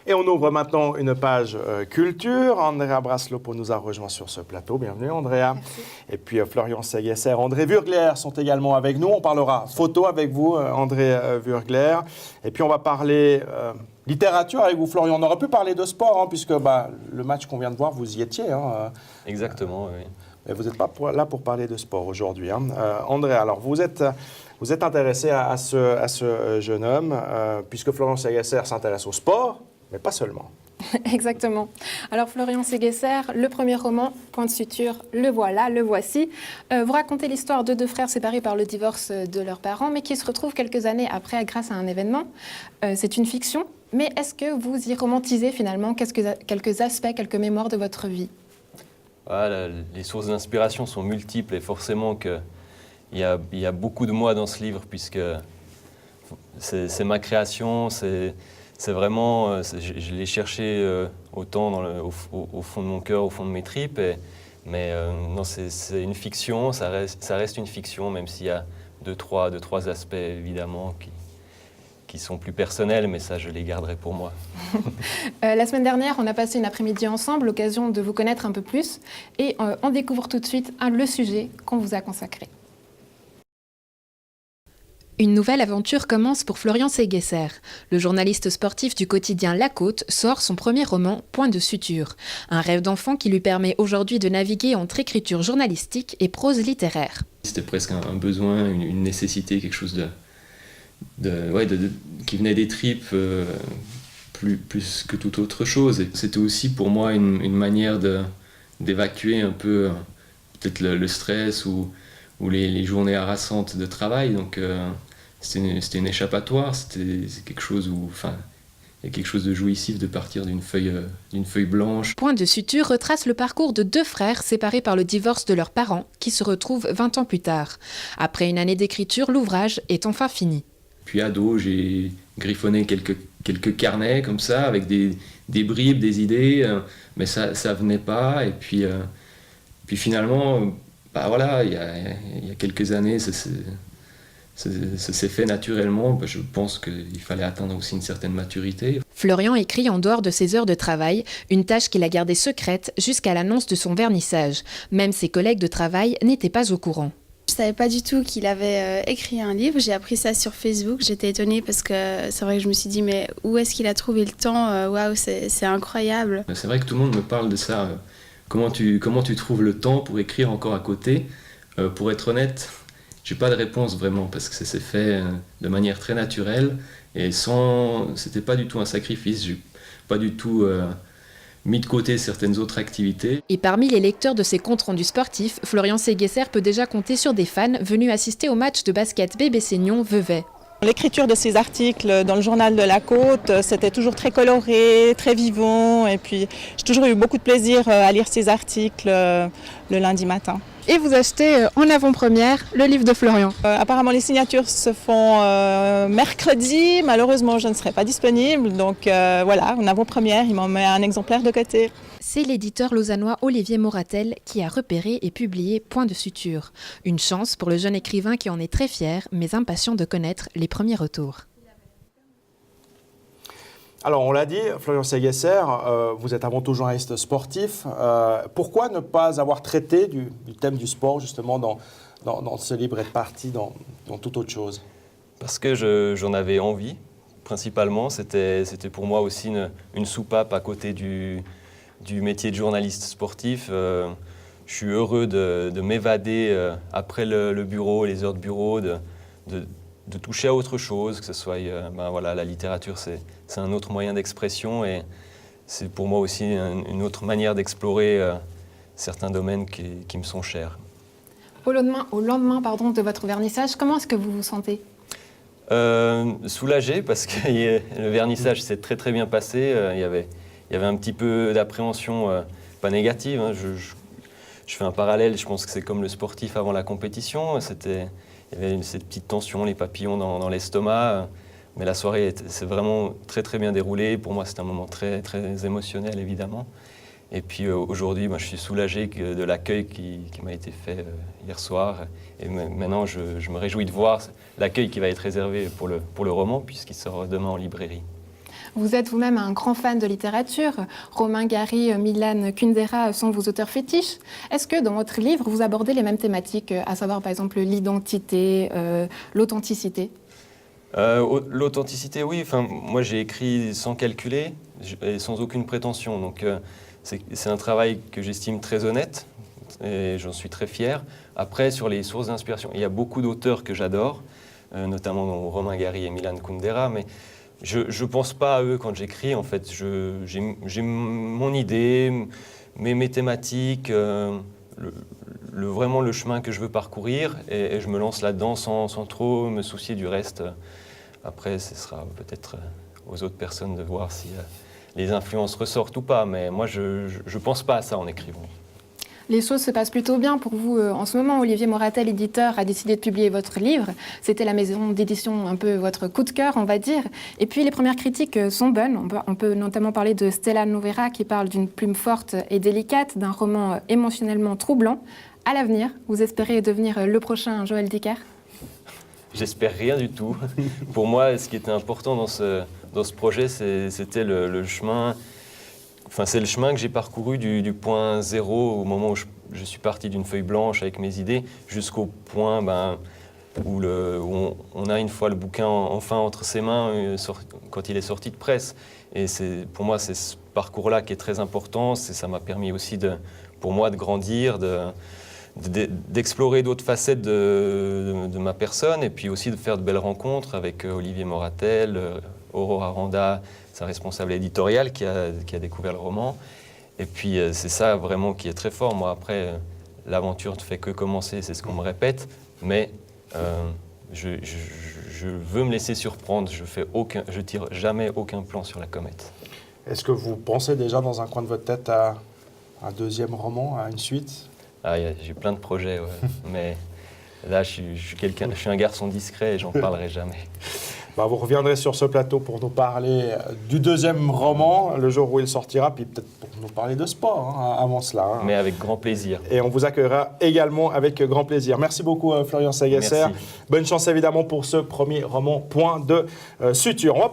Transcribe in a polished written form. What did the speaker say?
Et on ouvre maintenant une page culture. Andrea Braslopo nous a rejoint sur ce plateau. Bienvenue, Andrea. Merci. Et puis Florian Segesser, André Wurgler sont également avec nous. On parlera photo avec vous, André Wurgler. Et puis on va parler littérature avec vous, Florian. On aurait pu parler de sport, hein, puisque le match qu'on vient de voir, vous y étiez. Hein. Exactement, oui. Mais vous n'êtes pas là pour parler de sport aujourd'hui. Hein. André, alors vous êtes intéressé à ce jeune homme, puisque Florian Segesser s'intéresse au sport, mais pas seulement. Exactement. Alors Florian Segesser, le premier roman, Point de suture, le voilà, le voici. Vous racontez l'histoire de deux frères séparés par le divorce de leurs parents, mais qui se retrouvent quelques années après grâce à un événement. C'est une fiction, mais est-ce que vous y romantisez finalement quelques aspects, quelques mémoires de votre vie? Voilà, les sources d'inspiration sont multiples et forcément il y a beaucoup de moi dans ce livre puisque c'est ma création, c'est vraiment, je l'ai cherché autant au fond de mon cœur, au fond de mes tripes, mais non, c'est une fiction, ça reste une fiction, même s'il y a deux, trois aspects évidemment qui sont plus personnels, mais ça, je les garderai pour moi. La semaine dernière, on a passé une après-midi ensemble, l'occasion de vous connaître un peu plus, et on découvre tout de suite le sujet qu'on vous a consacré. Une nouvelle aventure commence pour Florian Segesser. Le journaliste sportif du quotidien La Côte sort son premier roman, Point de suture. Un rêve d'enfant qui lui permet aujourd'hui de naviguer entre écriture journalistique et prose littéraire. C'était presque un besoin, une nécessité, quelque chose qui venait des tripes plus que toute autre chose. Et c'était aussi pour moi une manière d'évacuer un peu peut-être le stress ou les journées harassantes de travail. Donc c'était une échappatoire, c'est quelque chose il y a quelque chose de jouissif de partir d'une feuille blanche. Point de suture retrace le parcours de deux frères séparés par le divorce de leurs parents qui se retrouvent 20 ans plus tard. Après une année d'écriture, l'ouvrage est enfin fini. Puis ado, j'ai griffonné quelques carnets comme ça, avec des bribes, des idées, mais ça venait pas. Et puis finalement, voilà, il y a quelques années, ça s'est fait naturellement. Je pense qu'il fallait atteindre aussi une certaine maturité. Florian écrit en dehors de ses heures de travail, une tâche qu'il a gardée secrète jusqu'à l'annonce de son vernissage. Même ses collègues de travail n'étaient pas au courant. Je ne savais pas du tout qu'il avait écrit un livre. J'ai appris ça sur Facebook. J'étais étonnée parce que c'est vrai que je me suis dit, mais où est-ce qu'il a trouvé le temps? Waouh, c'est incroyable. C'est vrai que tout le monde me parle de ça. Comment tu trouves le temps pour écrire encore à côté? Pour être honnête, j'ai pas de réponse vraiment parce que ça s'est fait de manière très naturelle et c'était pas du tout un sacrifice. J'ai pas du tout mis de côté certaines autres activités. Et parmi les lecteurs de ses comptes rendus sportifs, Florian Segesser peut déjà compter sur des fans venus assister au match de basket BBC Nyon-Vevey. L'écriture de ces articles dans le journal de La Côte, c'était toujours très coloré, très vivant. Et puis, j'ai toujours eu beaucoup de plaisir à lire ces articles le lundi matin. Et vous achetez en avant-première le livre de Florian. Apparemment, les signatures se font mercredi. Malheureusement, je ne serai pas disponible. Donc voilà, en avant-première, il m'en met un exemplaire de côté. C'est l'éditeur lausannois Olivier Moratel qui a repéré et publié Point de suture. Une chance pour le jeune écrivain qui en est très fier, mais impatient de connaître les premiers retours. Alors, on l'a dit, Florian Segesser, vous êtes avant tout journaliste sportif. Pourquoi ne pas avoir traité du thème du sport, justement, dans ce livre et de partie dans toute autre chose? Parce que j'en avais envie, principalement. C'était pour moi aussi une soupape à côté du métier de journaliste sportif. Je suis heureux de m'évader après le bureau, les heures de bureau, de toucher à autre chose, que ce soit voilà, la littérature, c'est un autre moyen d'expression et c'est pour moi aussi une autre manière d'explorer certains domaines qui me sont chers. Au lendemain de votre vernissage, comment est-ce que vous vous sentez? Soulagé parce que le vernissage s'est très très bien passé. Il y avait un petit peu d'appréhension, pas négative. Hein. Je fais un parallèle, je pense que c'est comme le sportif avant la compétition. Il y avait cette petite tension, les papillons dans l'estomac. Mais la soirée s'est vraiment très très bien déroulée. Pour moi, c'est un moment très très émotionnel, évidemment. Et puis aujourd'hui, je suis soulagé de l'accueil qui m'a été fait hier soir. Et maintenant, je me réjouis de voir l'accueil qui va être réservé pour le roman, puisqu'il sort demain en librairie. Vous êtes vous-même un grand fan de littérature. Romain Gary, Milan Kundera sont vos auteurs fétiches. Est-ce que dans votre livre, vous abordez les mêmes thématiques, à savoir par exemple l'identité, l'authenticité? L'authenticité, oui. Enfin, moi, j'ai écrit sans calculer et sans aucune prétention. Donc, c'est un travail que j'estime très honnête et j'en suis très fier. Après, sur les sources d'inspiration, il y a beaucoup d'auteurs que j'adore, notamment Romain Gary et Milan Kundera, mais je ne pense pas à eux quand j'écris. En fait, j'ai mon idée, mes thématiques, vraiment le chemin que je veux parcourir et je me lance là-dedans sans trop me soucier du reste. Après, ce sera peut-être aux autres personnes de voir si les influences ressortent ou pas, mais moi, je ne pense pas à ça en écrivant. Les choses se passent plutôt bien pour vous en ce moment. Olivier Moratel, éditeur, a décidé de publier votre livre. C'était la maison d'édition, un peu votre coup de cœur, on va dire. Et puis, les premières critiques sont bonnes. On peut notamment parler de Stella Nouvera, qui parle d'une plume forte et délicate, d'un roman émotionnellement troublant. À l'avenir, vous espérez devenir le prochain Joël Dicker? J'espère rien du tout. Pour moi, ce qui était important dans ce projet, c'était le chemin. Enfin, c'est le chemin que j'ai parcouru du point zéro, au moment où je suis parti d'une feuille blanche avec mes idées, jusqu'au point où on a une fois le bouquin enfin entre ses mains quand il est sorti de presse. Et pour moi, c'est ce parcours-là qui est très important. Ça m'a permis aussi pour moi de grandir, d'explorer d'autres facettes de ma personne et puis aussi de faire de belles rencontres avec Olivier Moratel, Aurora Randa, sa responsable éditoriale qui a découvert le roman. Et puis c'est ça vraiment qui est très fort. Moi après, l'aventure ne fait que commencer, c'est ce qu'on me répète, mais je veux me laisser surprendre, je tire jamais aucun plan sur la comète. Est-ce que vous pensez déjà dans un coin de votre tête à un deuxième roman, à une suite? J'ai plein de projets, ouais. Mais là, je suis un garçon discret et j'en parlerai jamais. Vous reviendrez sur ce plateau pour nous parler du deuxième roman, le jour où il sortira, puis peut-être pour nous parler de sport avant cela. Mais avec grand plaisir. Et on vous accueillera également avec grand plaisir. Merci beaucoup, Florian Segesser. Bonne chance évidemment pour ce premier roman, Point de suture.